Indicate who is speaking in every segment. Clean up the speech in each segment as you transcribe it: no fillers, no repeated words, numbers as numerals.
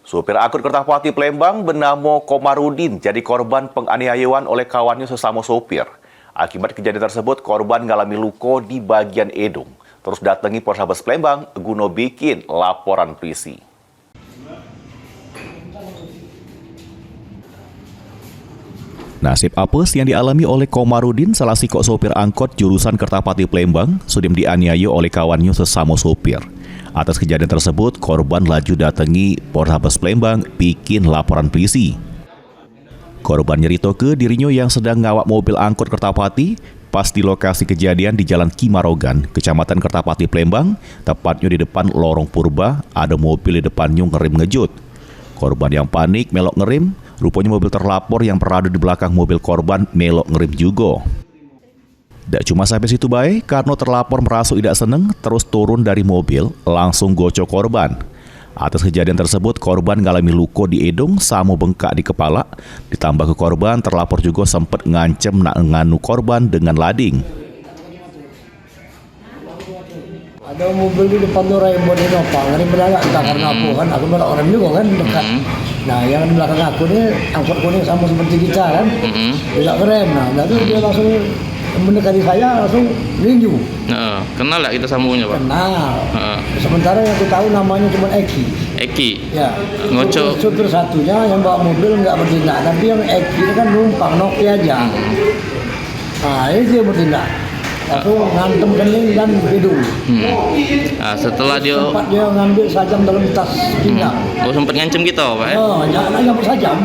Speaker 1: Supir angkut Kertapati Palembang bernama Komarudin jadi korban penganiayaan oleh kawannya sesama sopir. Akibat kejadian tersebut, korban mengalami luka di bagian hidung. Terus datangi Polrestabes Palembang guna bikin laporan polisi. Nasib apes yang dialami oleh Komarudin, salah sikok sopir angkot jurusan Kertapati Palembang, sudah dianiaya oleh kawannya sesama sopir. Atas kejadian tersebut, korban laju datangi Polrestabes Palembang bikin laporan polisi. Korban nyerito ke dirinya yang sedang ngawak mobil angkot Kertapati pas di lokasi kejadian di Jalan Kimarogan, Kecamatan Kertapati Palembang, tepatnya di depan lorong purba, ada mobil di depannya ngerem ngejut. Korban yang panik melok ngerem, rupanya mobil terlapor yang berada di belakang mobil korban melok ngerem juga. Tak cuma sampai situ baik, karena terlapor merasa tidak seneng, terus turun dari mobil, langsung gocok korban. Atas kejadian tersebut, korban mengalami luka di hidung sama bengkak di kepala. Ditambah ke korban, terlapor juga sempat ngancem nak nganu korban dengan lading.
Speaker 2: Ada mobil di depan tuh Raymond ini apa? Ngerem belakang, entah karena apa kan? Aku belakang orang juga kan dekat. Nah, yang di belakang aku ini angkot kuning sama seperti kita kan, tidak ngerem. Nah, lalu dia langsung mendekati saya, langsung linju.
Speaker 3: Kenal nggak kita sambungnya, Pak?
Speaker 2: Kenal. Sementara yang aku tahu namanya cuma Eki.
Speaker 3: Eki.
Speaker 2: Ya.
Speaker 3: Ngocok.
Speaker 2: Supir satunya yang bawa mobil nggak bertindak, tapi yang Eki itu kan numpang Nokia aja. Nah, ini dia bertindak. Langsung ngantem kening dan hidung.
Speaker 3: Nah, setelah dia
Speaker 2: Sempat dia ngambil sajam dalam tas pinggang.
Speaker 3: sempat ngancem kita, Pak ya?
Speaker 2: Jangan nyampe sajam.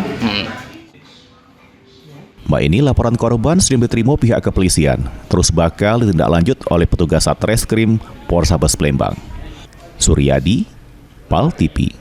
Speaker 1: Mbak, ini laporan korban sudah diterima pihak kepolisian. Terus bakal ditindaklanjut oleh petugas Satreskrim Polrestabes Palembang. Suryadi, PAL TV.